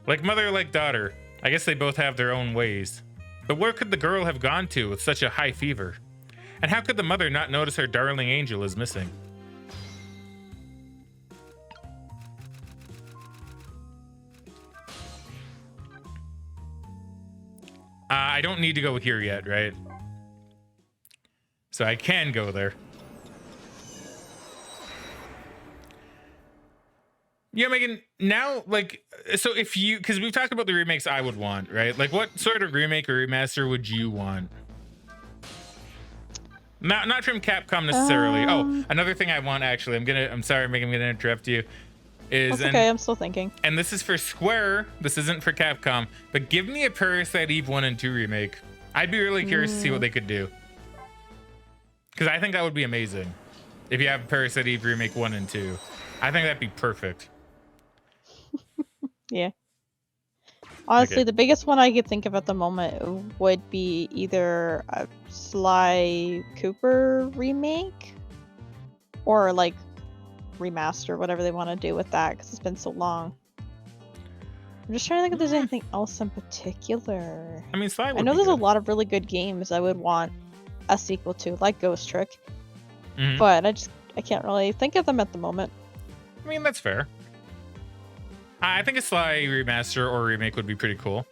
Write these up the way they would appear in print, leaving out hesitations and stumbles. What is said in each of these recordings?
Like mother, like daughter. I guess they both have their own ways. But where could the girl have gone to with such a high fever? And how could the mother not notice her darling angel is missing? I don't need to go here yet, right? So I can go there. Yeah, Megan, now, like, so if you, because we've talked about the remakes I would want, right? Like, what sort of remake or remaster would you want? Not from Capcom necessarily. Oh, another thing I want, actually, I'm sorry, Megan, I'm gonna interrupt you. That's okay, I'm still thinking. And this is for Square, this isn't for Capcom, but give me a Parasite Eve 1 and 2 remake. I'd be really curious to see what they could do. Because I think that would be amazing. If you have Parasite Eve remake 1 and 2. I think that'd be perfect. Yeah. Honestly, the biggest one I could think of at the moment would be either a Sly Cooper remake or like remaster, whatever they want to do with that, because it's been so long. I'm just trying to think if there's anything else in particular. I mean, Sly would I know be there's good. a lot of really good games I would want a sequel to, like Ghost Trick, but I can't really think of them at the moment. I mean, that's fair. I think a Sly remaster or remake would be pretty cool.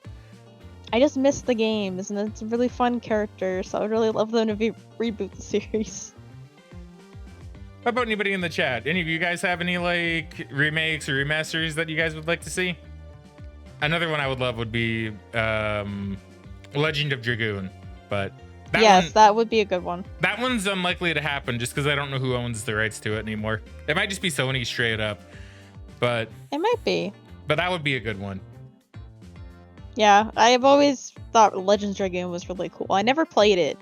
I just miss the games, and it's a really fun character, so I would really love them to reboot the series. How about anybody in the chat? Any of you guys have any like remakes or remasters that you guys would like to see? Another one I would love would be Legend of Dragoon, but that would be a good one. That one's unlikely to happen just because I don't know who owns the rights to it anymore. It might just be Sony straight up, but it might be. But that would be a good one. Yeah, I've always thought Legends Dragoon was really cool. I never played it,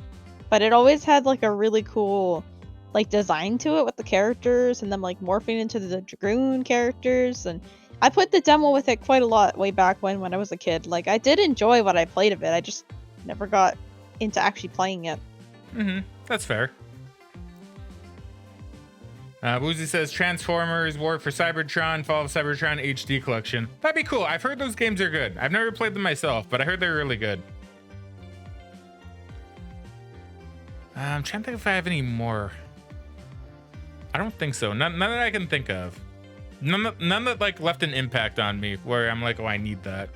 but it always had like a really cool like design to it with the characters and them like morphing into the Dragoon characters. And I put the demo with it quite a lot way back when I was a kid. Like I did enjoy what I played of it. I just never got into actually playing it. That's fair. Woozy says Transformers, War for Cybertron, Fall of Cybertron HD collection. That'd be cool. I've heard those games are good. I've never played them myself, but I heard they're really good. I'm trying to think if I have any more. I don't think so. None that I can think of. None that like left an impact on me where I'm like, oh, I need that.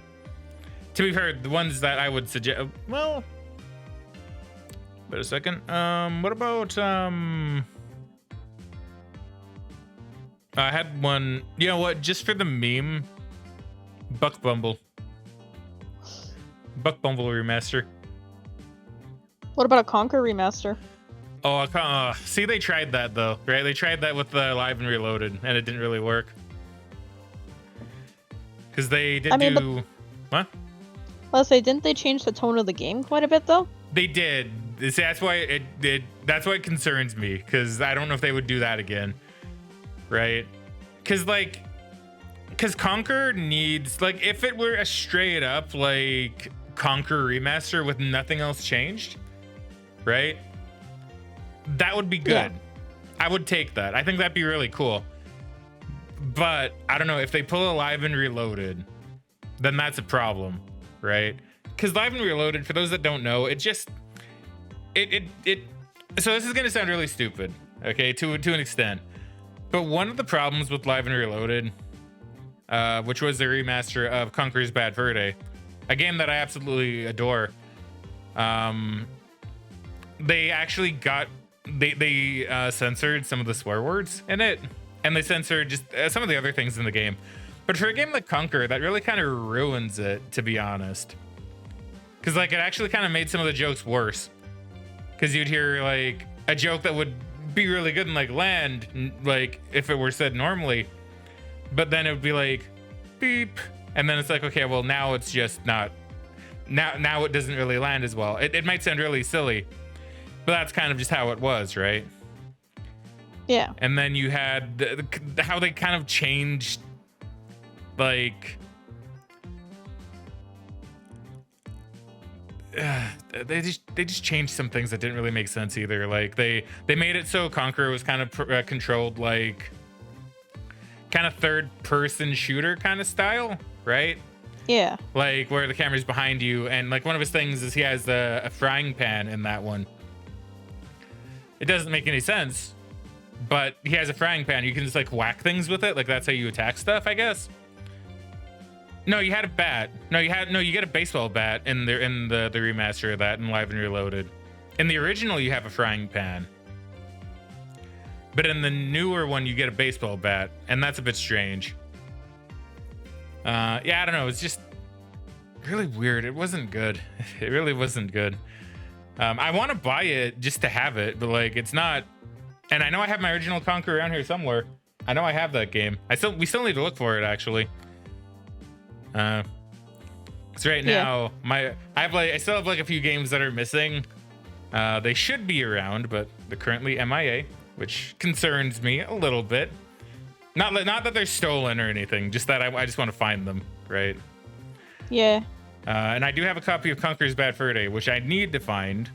To be fair, the ones that I would suggest, well, wait a second. What about I had one, you know what, just for the meme, Buck Bumble remaster. What about a Conquer remaster? Oh, see, they tried that though, right? They tried that with the Live and Reloaded, and it didn't really work. Because they did what? Let's say, didn't they change the tone of the game quite a bit though? They did. See, that's why it concerns me, because I don't know if they would do that again. Right? Because Conquer needs, like, if it were a straight up like Conquer remaster with nothing else changed, right, that would be good. Yeah. I would take that. I think that'd be really cool. But I don't know, if they pull a Live and Reloaded, then that's a problem, right? Because Live and Reloaded, for those that don't know, it just so this is gonna sound really stupid, okay, to an extent. But one of the problems with Live and Reloaded, which was the remaster of Conquer's Bad Fur Day, a game that I absolutely adore, they actually they censored some of the swear words in it, and they censored just some of the other things in the game. But for a game like Conquer, that really kind of ruins it, to be honest. Because like it actually kind of made some of the jokes worse. Because you'd hear like a joke that would be really good and like land like if it were said normally, but then it would be like beep, and then it's like, okay, well now it's just not, now it doesn't really land as well. It might sound really silly, but that's kind of just how it was, right? Yeah. And then you had how they kind of changed, like they just changed some things that didn't really make sense either. Like they made it so Conqueror was kind of controlled like kind of third person shooter kind of style, right? Yeah. like where the camera's behind you, and like one of his things is he has a frying pan in that one. It doesn't make any sense, but he has a frying pan. You can just like whack things with it. Like that's how you attack stuff, I guess. No, you had a bat. No, you get a baseball bat in the remaster of that in Live and Reloaded. In the original, you have a frying pan. But in the newer one, you get a baseball bat, and that's a bit strange. Yeah, I don't know. It's just really weird. It wasn't good. It really wasn't good. I want to buy it just to have it, but like it's not. And I know I have my original Conquer around here somewhere. I know I have that game. We still need to look for it actually. So right now I still have like a few games that are missing. They should be around, but they're currently MIA, which concerns me a little bit. Not that they're stolen or anything, just that I just want to find them, right? Yeah. And I do have a copy of Conquer's Bad Fur Day, which I need to find.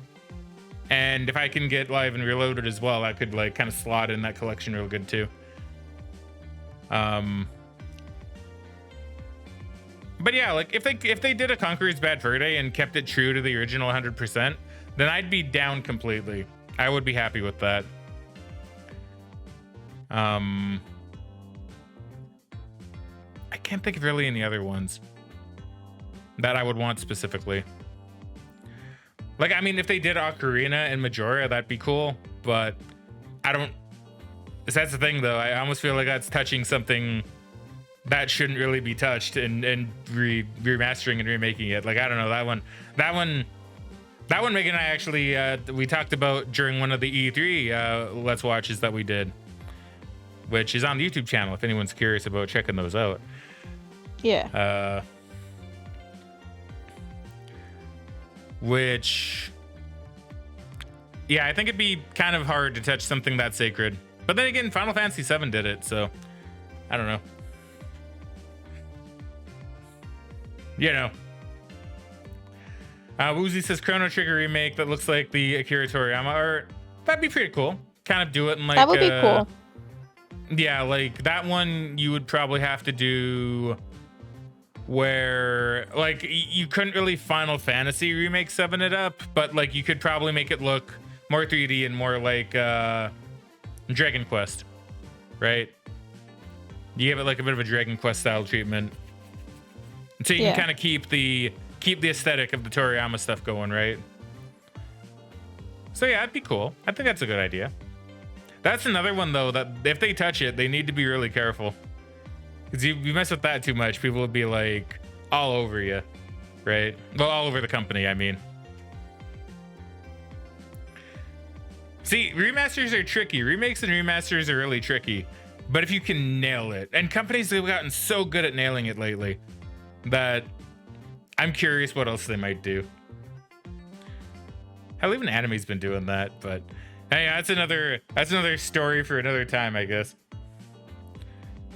And if I can get Live and Reloaded as well, I could like kind of slot in that collection real good too. But yeah, like if they did a Conqueror's Bad Fur Day and kept it true to the original 100%, then I'd be down completely. I would be happy with that. I can't think of really any other ones that I would want specifically. Like, I mean, if they did Ocarina and Majora, that'd be cool, but I don't. That's the thing, though. I almost feel like that's touching something that shouldn't really be touched and remastering and remaking it. Like, I don't know, that one, Megan and I actually we talked about during one of the E3 Let's Watches that we did, which is on the YouTube channel if anyone's curious about checking those out. Yeah. Which, yeah, I think it'd be kind of hard to touch something that sacred. But then again, Final Fantasy VII did it, so I don't know. You know. Woozy says Chrono Trigger remake that looks like the Akira Toriyama art. That'd be pretty cool. Kind of do it in like. That would be cool. Yeah, like that one you would probably have to do where like you couldn't really Final Fantasy remake 7 it up, but like you could probably make it look more 3D and more like Dragon Quest, right? You give it like a bit of a Dragon Quest style treatment, so you can kind of keep the aesthetic of the Toriyama stuff going, right? So yeah, that'd be cool. I think that's a good idea. That's another one though that if they touch it, they need to be really careful. Because you mess with that too much, people would be like all over you, right? Well, all over the company, I mean. See, remasters are tricky. Remakes and remasters are really tricky. But if you can nail it, and companies have gotten so good at nailing it lately that I'm curious what else they might do. Hell, even anime's been doing that, but hey, that's another story for another time, I guess.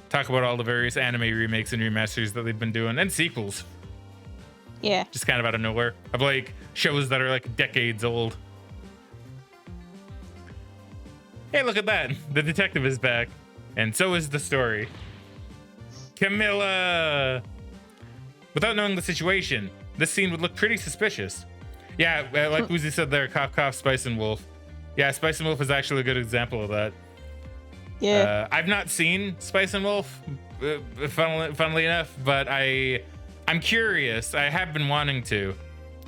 Talk about all the various anime remakes and remasters that they've been doing, and sequels. Yeah. Just kind of out of nowhere. Of like shows that are like decades old. Hey, look at that. The detective is back. And so is the story. Camilla! Without knowing the situation, this scene would look pretty suspicious. Yeah, like Woozy said there, cough cough, Spice and Wolf. Yeah, Spice and Wolf is actually a good example of that. Yeah. I've not seen Spice and Wolf, funnily enough, but I'm curious. I have been wanting to,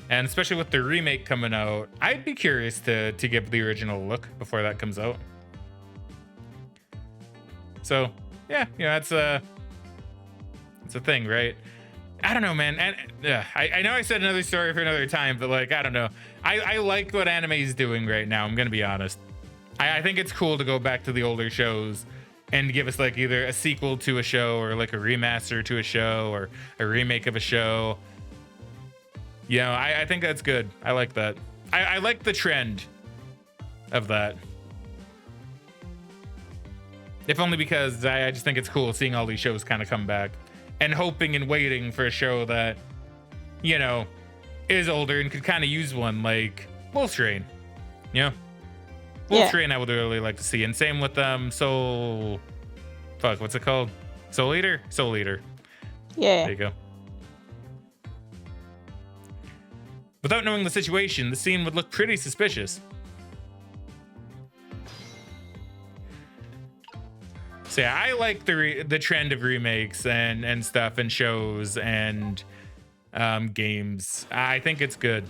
and especially with the remake coming out, I'd be curious to give the original a look before that comes out. So yeah, you know, it's a thing, right? I don't know, man. And I know I said another story for another time, but like I don't know. I like what anime is doing right now. I'm gonna be honest. I think it's cool to go back to the older shows and give us like either a sequel to a show or like a remaster to a show or a remake of a show. You know, I think that's good. I like that. I like the trend of that. If only because I just think it's cool seeing all these shows kind of come back and hoping and waiting for a show that, you know, is older and could kind of use one like Wolf Train. You know? Wolf Train I would really like to see, and same with what's it called? Soul Eater. Yeah. There you go. Without knowing the situation, the scene would look pretty suspicious. So yeah, I like the trend of remakes and stuff and shows and games. I think it's good.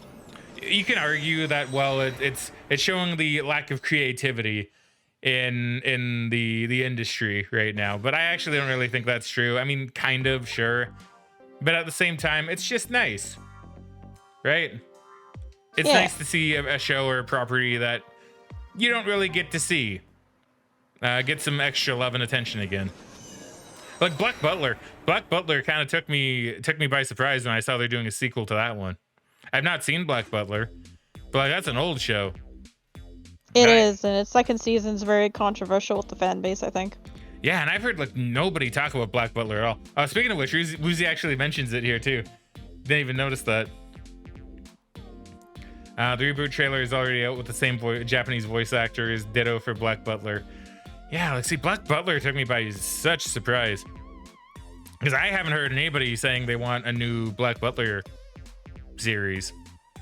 You can argue that, well, it's showing the lack of creativity in the industry right now, but I actually don't really think that's true. I mean, kind of, sure, but at the same time, it's just nice, right? It's nice to see a show or a property that you don't really get to see get some extra love and attention again. Like Black Butler. Black Butler kind of took me by surprise when I saw they're doing a sequel to that one. I've not seen Black Butler, but like, that's an old show. It is, and its second season's very controversial with the fan base, I think. Yeah, and I've heard like nobody talk about Black Butler at all. Speaking of which, Woozy actually mentions it here too. Didn't even notice that. The reboot trailer is already out with the same Japanese voice actor as Ditto for Black Butler. Yeah, like, see, Black Butler took me by such surprise. Because I haven't heard anybody saying they want a new Black Butler series,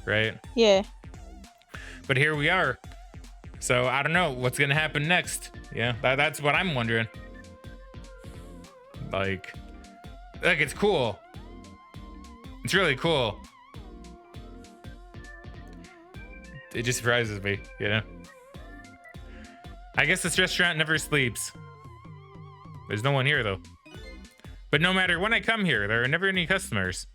right? Yeah. But here we are. So I don't know what's going to happen next. Yeah, that's what I'm wondering. Like, it's cool. It's really cool. It just surprises me, you know? I guess this restaurant never sleeps. There's no one here, though. But no matter when I come here, there are never any customers.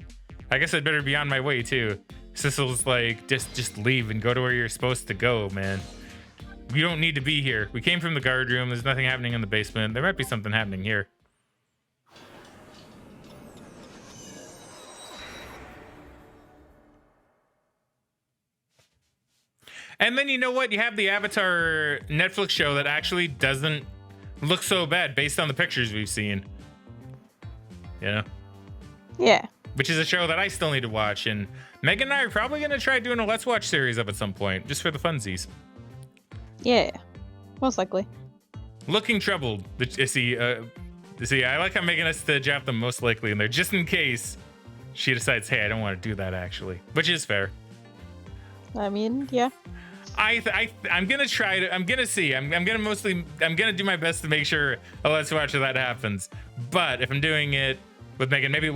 I guess I'd better be on my way, too. Sissel's like, just leave and go to where you're supposed to go, man. You don't need to be here. We came from the guard room. There's nothing happening in the basement. There might be something happening here. And then you know what? You have the Avatar Netflix show that actually doesn't look so bad based on the pictures we've seen. You know? Yeah. Which is a show that I still need to watch. And Megan and I are probably going to try doing a Let's Watch series of at some point, just for the funsies. Yeah. Most likely. Looking troubled. See, I like how Megan has to drop them most likely in there, just in case she decides, hey, I don't want to do that, actually. Which is fair. I mean, yeah. I'm gonna try to. I'm gonna do my best to make sure a Let's Watch of that happens. But if I'm doing it with Megan, maybe it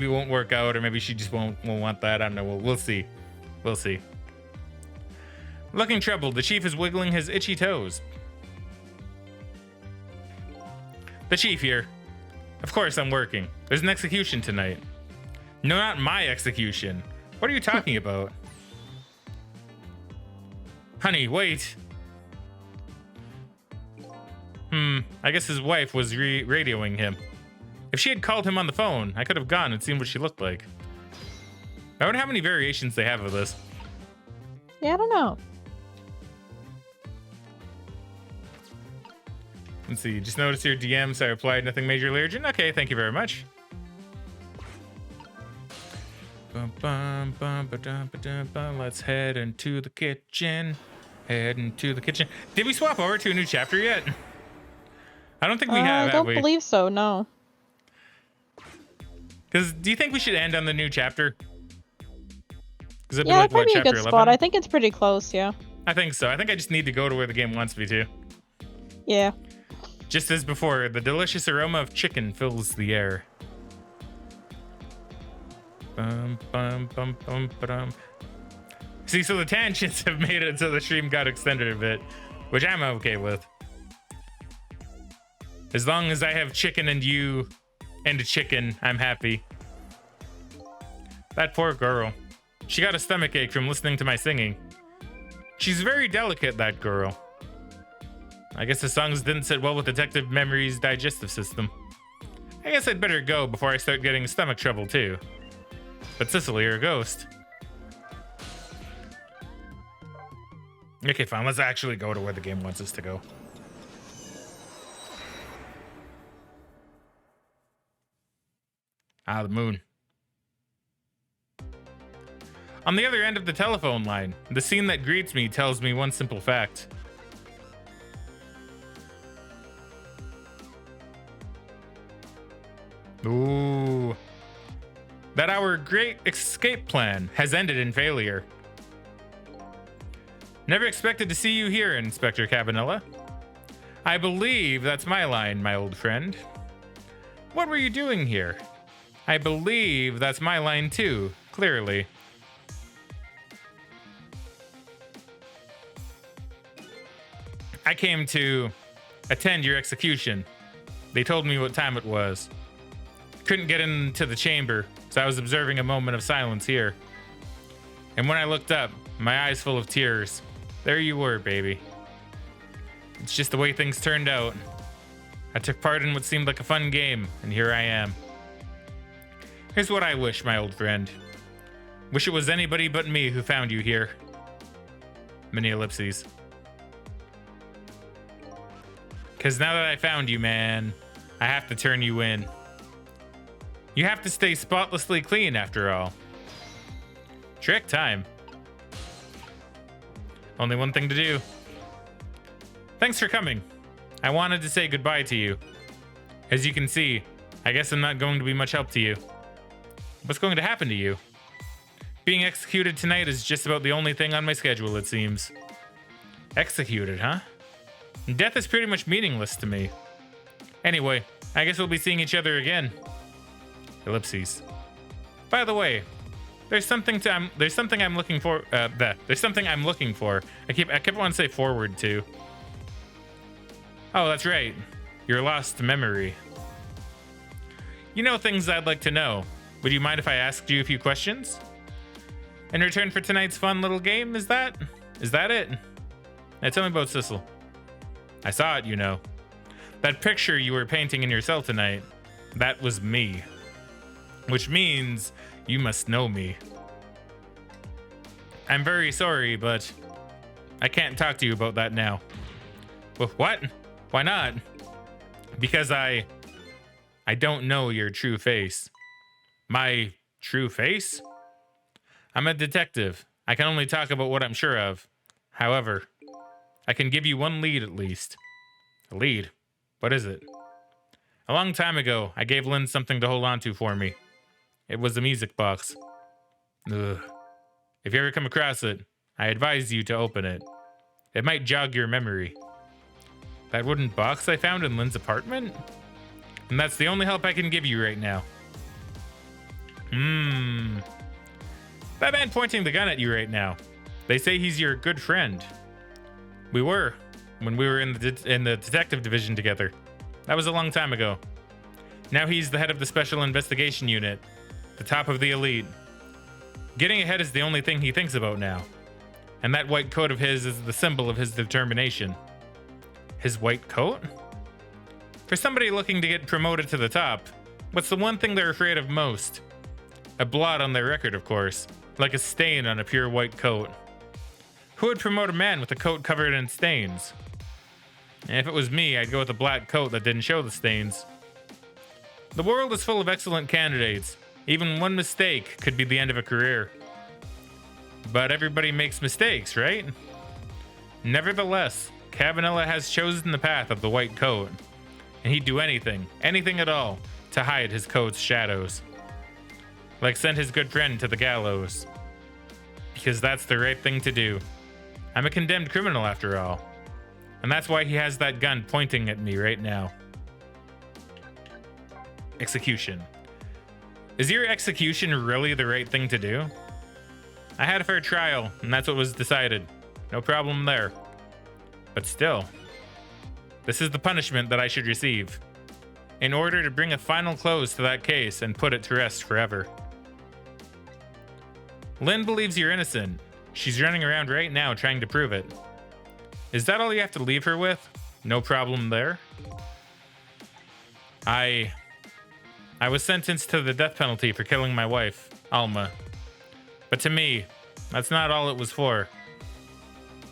won't work out, or maybe she just won't want that. I don't know. We'll see. We'll see. Looking troubled, the chief is wiggling his itchy toes. The chief here. Of course, I'm working. There's an execution tonight. No, not my execution. What are you talking about? Honey, wait. I guess his wife was radioing him. If she had called him on the phone, I could have gone and seen what she looked like. I wonder how many variations they have of this. Yeah, I don't know. Let's see, just noticed your DMs. I replied, nothing majorly urgent. Okay, thank you very much. Let's head into the kitchen. Head into the kitchen. Did we swap over to a new chapter yet? I don't think we have. I don't believe so, no. Because do you think we should end on the new chapter? Yeah, that'd probably be a good spot. I think it's pretty close, yeah. I think so. I think I just need to go to where the game wants me to. Yeah. Just as before, the delicious aroma of chicken fills the air. See, so the tangents have made it so the stream got extended a bit, which I'm okay with. As long as I have chicken and you and a chicken, I'm happy. That poor girl. She got a stomachache from listening to my singing. She's very delicate, that girl. I guess the songs didn't sit well with Detective Memory's digestive system. I guess I'd better go before I start getting stomach trouble, too. But Cicely, you're a ghost. Okay, fine. Let's actually go to where the game wants us to go. Ah, the moon. On the other end of the telephone line, the scene that greets me tells me one simple fact. Ooh. that our great escape plan has ended in failure. Never expected to see you here, Inspector Cabanilla. I believe that's my line, my old friend. What were you doing here? I believe that's my line too, clearly. I came to attend your execution. They told me what time it was. Couldn't get into the chamber, so I was observing a moment of silence here. And when I looked up, my eyes full of tears, there you were, baby. It's just the way things turned out. I took part in what seemed like a fun game, and here I am. Here's what I wish, my old friend. Wish it was anybody but me who found you here. Many ellipses. Because now that I found you, man, I have to turn you in. You have to stay spotlessly clean, after all. Trick time. Only one thing to do. Thanks for coming. I wanted to say goodbye to you. As you can see, I guess I'm not going to be much help to you. What's going to happen to you? Being executed tonight is just about the only thing on my schedule, it seems. Executed, huh? Death is pretty much meaningless to me. Anyway, I guess we'll be seeing each other again. Ellipses. By the way, there's something I'm looking for. There's something I'm looking for. I kept wanting to say forward to. Oh, that's right. Your lost memory. You know things I'd like to know. Would you mind if I asked you a few questions? In return for tonight's fun little game, is that it? Now tell me about Sissel. I saw it, you know. That picture you were painting in your cell tonight, that was me. Which means you must know me. I'm very sorry, but I can't talk to you about that now. What? Why not? Because I don't know your true face. My true face? I'm a detective. I can only talk about what I'm sure of. However, I can give you one lead at least. A lead? What is it? A long time ago, I gave Lynn something to hold on to for me. It was a music box. Ugh. If you ever come across it, I advise you to open it. It might jog your memory. That wooden box I found in Lynn's apartment? And that's the only help I can give you right now. That man pointing the gun at you right now. They say he's your good friend. We were, when we were in the detective division together. That was a long time ago. Now he's the head of the special investigation unit, the top of the elite. Getting ahead is the only thing he thinks about now. And that white coat of his is the symbol of his determination. His white coat? For somebody looking to get promoted to the top, what's the one thing they're afraid of most? A blot on their record, of course, like a stain on a pure white coat. Who would promote a man with a coat covered in stains? If it was me, I'd go with a black coat that didn't show the stains. The world is full of excellent candidates. Even one mistake could be the end of a career. But everybody makes mistakes, right? Nevertheless, Cabanilla has chosen the path of the white coat, and he'd do anything at all, to hide his coat's shadows. Like send his good friend to the gallows. Because that's the right thing to do. I'm a condemned criminal after all. And that's why he has that gun pointing at me right now. Execution. Is your execution really the right thing to do? I had a fair trial, and that's what was decided. No problem there. But still, this is the punishment that I should receive, in order to bring a final close to that case and put it to rest forever. Lynn believes you're innocent. She's running around right now trying to prove it. Is that all you have to leave her with? No problem there? I was sentenced to the death penalty for killing my wife, Alma. But to me, that's not all it was for.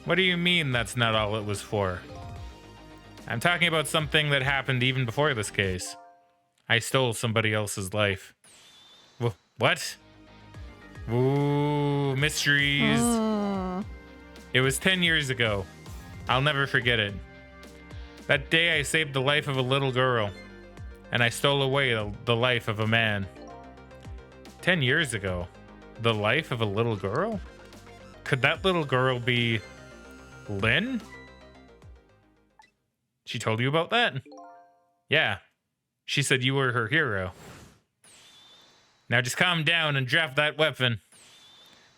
What do you mean that's not all it was for? I'm talking about something that happened even before this case. I stole somebody else's life. What? Ooh, mysteries. It was 10 years ago. I'll never forget it. That day I saved the life of a little girl, and I stole away the life of a man. 10 years ago. The life of a little girl? Could that little girl be Lynn? She told you about that? Yeah. She said you were her hero. Now just calm down and drop that weapon.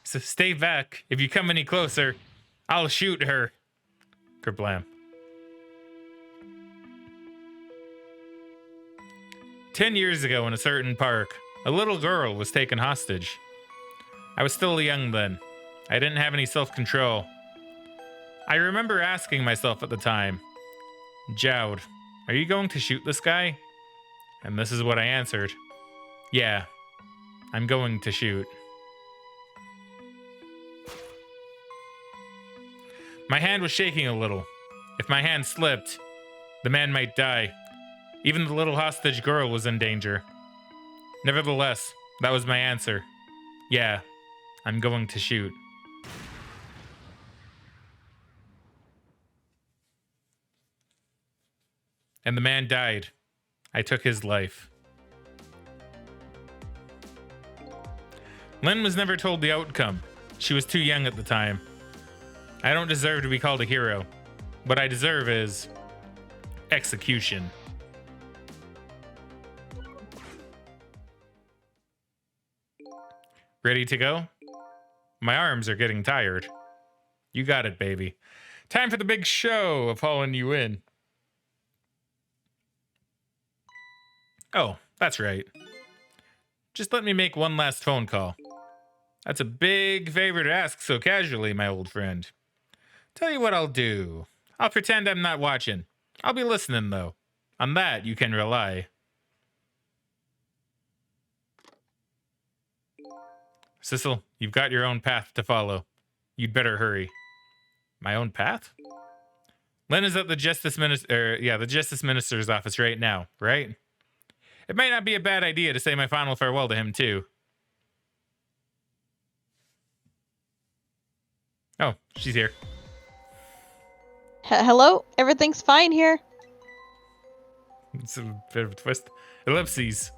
So stay back. If you come any closer, I'll shoot her. Kerblam. 10 years ago in a certain park, a little girl was taken hostage. I was still young then. I didn't have any self-control. I remember asking myself at the time, Jowd, are you going to shoot this guy? And this is what I answered. Yeah, I'm going to shoot. My hand was shaking a little. If my hand slipped, the man might die. Even the little hostage girl was in danger. Nevertheless, that was my answer. Yeah, I'm going to shoot. And the man died. I took his life. Lynn was never told the outcome. She was too young at the time. I don't deserve to be called a hero. What I deserve is execution. Ready to go? My arms are getting tired. You got it, baby. Time for the big show of hauling you in. Oh, that's right. Just let me make one last phone call. That's a big favor to ask so casually, my old friend. Tell you what I'll do. I'll pretend I'm not watching. I'll be listening, though. On that, you can rely. Sissel, you've got your own path to follow. You'd better hurry. My own path? Lynn is at the Justice Minister's office right now, right? It might not be a bad idea to say my final farewell to him, too. Oh, she's here. Hello? Everything's fine here. It's a bit of a twist. Ellipses.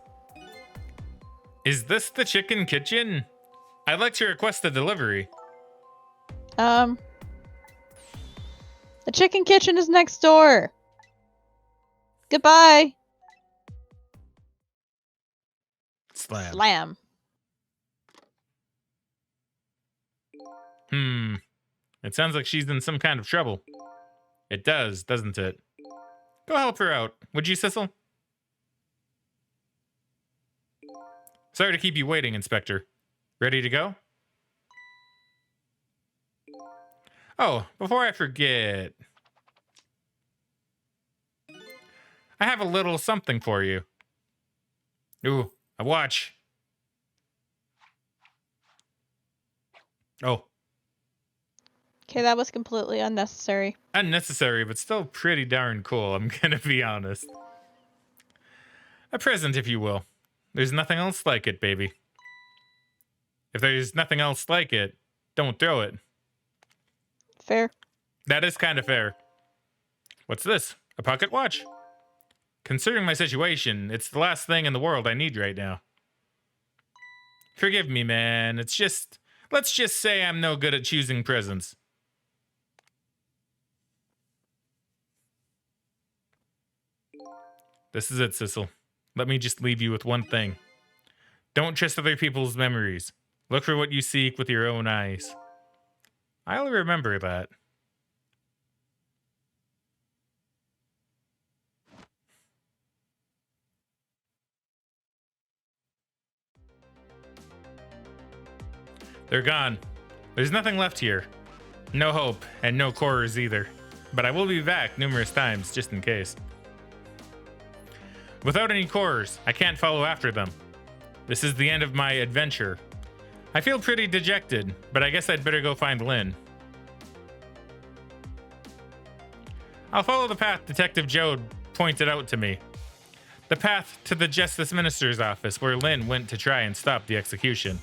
Is this the chicken kitchen? I'd like to request a delivery. The chicken kitchen is next door. Goodbye. Slam. Slam. It sounds like she's in some kind of trouble. It does, doesn't it? Go help her out, would you, Sissel? Sorry to keep you waiting, Inspector. Ready to go? Oh, before I forget, I have a little something for you. Ooh, a watch. Oh. Okay, that was completely unnecessary. Unnecessary, but still pretty darn cool, I'm gonna be honest. A present, if you will. There's nothing else like it, baby. If there's nothing else like it, don't throw it. Fair. That is kind of fair. What's this? A pocket watch? Considering my situation, it's the last thing in the world I need right now. Forgive me, man. It's just... Let's just say I'm no good at choosing presents. This is it, Sissel. Let me just leave you with one thing. Don't trust other people's memories. Look for what you seek with your own eyes. I'll remember that. They're gone. There's nothing left here. No hope, and no cores either. But I will be back numerous times, just in case. Without any cores, I can't follow after them. This is the end of my adventure. I feel pretty dejected, but I guess I'd better go find Lynn. I'll follow the path Detective Joe pointed out to me. The path to the Justice Minister's office where Lynn went to try and stop the execution.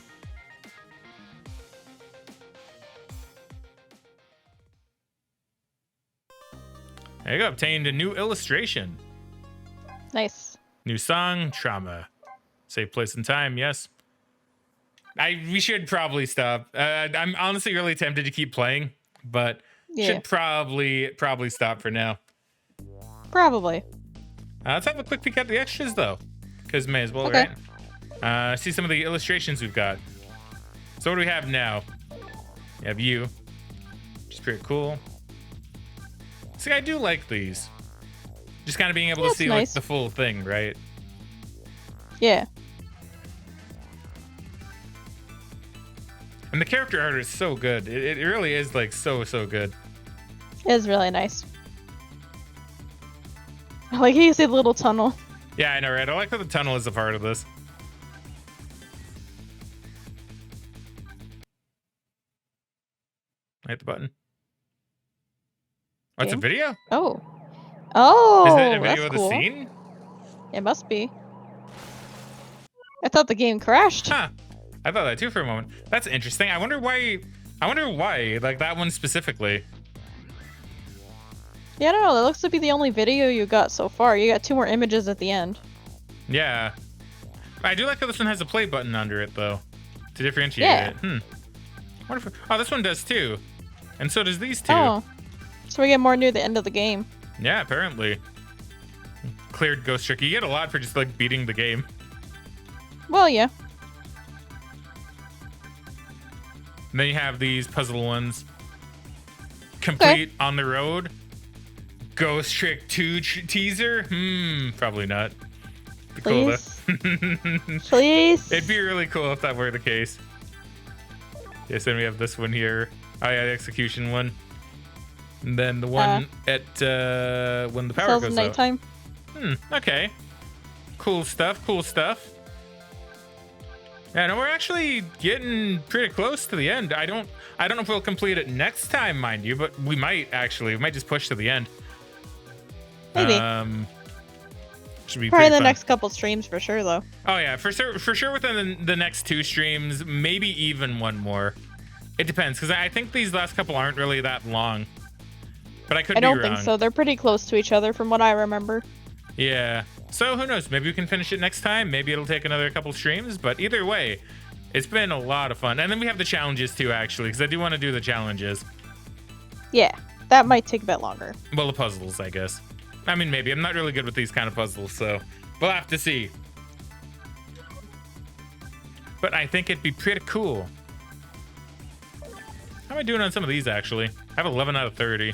There you go, obtained a new illustration. Nice. New song, Trauma. Save place and time, yes. We should probably stop. I'm honestly really tempted to keep playing, but Yeah, should probably stop for now. probably. Let's have a quick peek at the extras though, because may as well, Okay. right? See some of the illustrations we've got. So what do we have now? We have you, which is pretty cool. See, I do like these. Just kind of being able to That's see nice. like the full thing, right? Yeah. And the character art is so good. It really is like so good. It is really nice. I like how you say the little tunnel. Yeah, I know, right? I like that the tunnel is a part of this. Hit the button. Oh, it's a Game? video? Oh. Oh, Is it a video that's of the cool. scene? It must be. I thought the game crashed. Huh. I thought that too for a moment. That's interesting. I wonder why. Like that one specifically. Yeah, I don't know. That looks to be the only video you got so far. You got 2 more images at the end. Yeah. I do like how this one has a play button under it though, to differentiate Yeah. it. Oh, this one does too, and so does these two. Oh. So we get more near the end of the game. Yeah, apparently. Cleared Ghost Trick. You get a lot for just like beating the game. Well, yeah. And then you have these puzzle ones. Complete on the road. Ghost Trick 2 teaser? Probably not. Be cool Please. though. Please. It'd be really cool if that were the case. Yes, then we have this one here. Oh yeah, the execution one. And then the one at when the power Cells goes at nighttime. out. Okay. Cool stuff, cool stuff. Yeah, no, we're actually getting pretty close to the end. I don't know if we'll complete it next time, mind you, but we might actually. We might just push to the end. Maybe. Should be Probably pretty the fun. next couple streams for sure, though. Oh yeah, for sure within the next 2 streams, maybe even one more. It depends, because I think these last couple aren't really that long. But I could I be wrong. don't think so. They're pretty close to each other from what I remember. Yeah. So who knows? Maybe we can finish it next time. Maybe it'll take another couple streams. But either way, it's been a lot of fun. And then we have the challenges too, actually, because I do want to do the challenges. Yeah, that might take a bit longer. Well, the puzzles, I guess. I mean, maybe. I'm not really good with these kind of puzzles, so we'll have to see. But I think it'd be pretty cool. How am I doing on some of these, actually? I have 11 out of 30.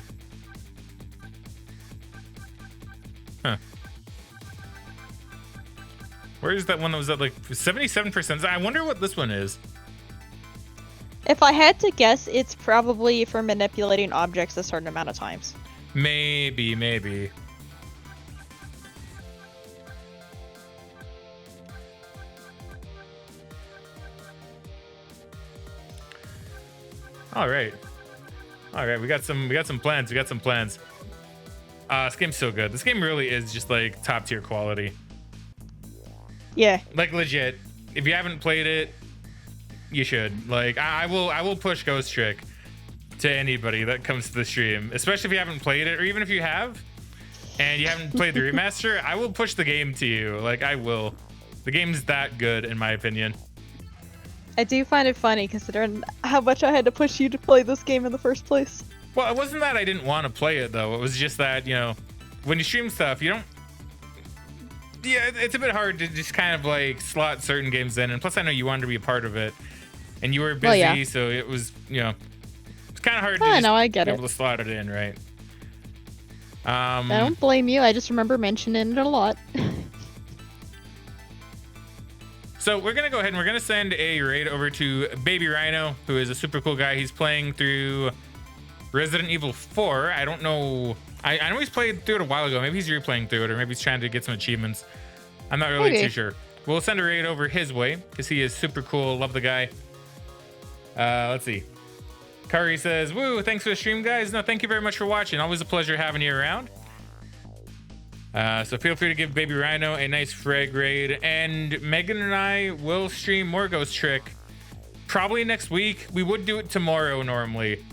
Huh. Where is that one that was at like 77%? I wonder what this one is. If I had to guess, it's probably for manipulating objects a certain amount of times. Maybe. All right. We got some plans. This game's so good. This game really is just like top tier quality. Yeah. Like legit. If you haven't played it, you should. Like I will push Ghost Trick to anybody that comes to the stream, especially if you haven't played it, or even if you have and you haven't played the remaster. I will push the game to you. Like I will. The game's that good in my opinion. I do find it funny considering how much I had to push you to play this game in the first place. Well, it wasn't that I didn't want to play it though. It was just that, you know, when you stream stuff, you don't. Yeah, it's a bit hard to just kind of like slot certain games in, and plus I know you wanted to be a part of it, and you were busy, Well, yeah. so it was, you know, it's kind of hard to I just know, I get be it. able to slot it in, right? I don't blame you. I just remember mentioning it a lot. So we're gonna go ahead and we're gonna send a raid over to Baby Rhino, who is a super cool guy. He's playing through Resident Evil 4. I don't know. I know he's played through it a while ago. Maybe he's replaying through it, or maybe he's trying to get some achievements. I'm not really too sure. We'll send a raid over his way because he is super cool. Love the guy. Let's see. Kari says, "Woo! Thanks for the stream, guys. No, thank you very much for watching. Always a pleasure having you around." So feel free to give Baby Rhino a nice frag raid, and Megan and I will stream more Ghost Trick probably next week. We would do it tomorrow normally,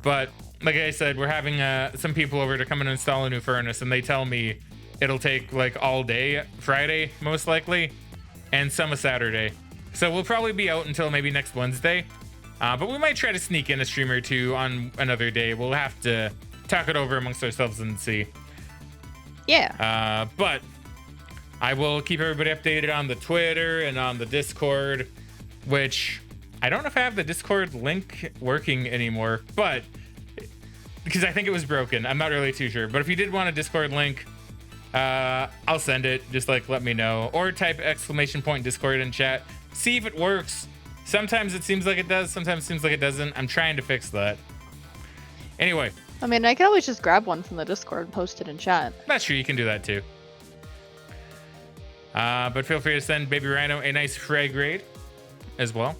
but like I said, we're having some people over to come and install a new furnace, and they tell me it'll take like all day Friday most likely, and some a Saturday. So we'll probably be out until maybe next Wednesday. But we might try to sneak in a stream or two on another day. We'll have to talk it over amongst ourselves and see. Yeah. But I will keep everybody updated on the Twitter and on the Discord, which I don't know if I have the Discord link working anymore, but because I think it was broken. I'm not really too sure. But if you did want a Discord link, I'll send it. Just like let me know, or type !Discord in chat. See if it works. Sometimes it seems like it does. Sometimes it seems like it doesn't. I'm trying to fix that. Anyway. I mean, I can always just grab one from the Discord and post it in chat. That's true. You can do that too. But feel free to send Baby Rhino a nice frag raid as well.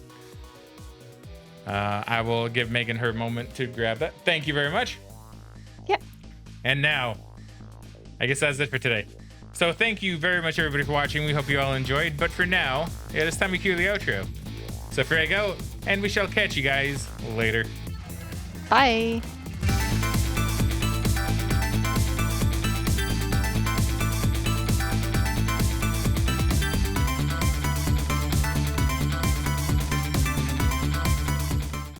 I will give Megan her moment to grab that. Thank you very much. Yep. And now, I guess that's it for today. So thank you very much, everybody, for watching. We hope you all enjoyed. But for now, it's time to cue the outro. So frag out, and we shall catch you guys later. Bye.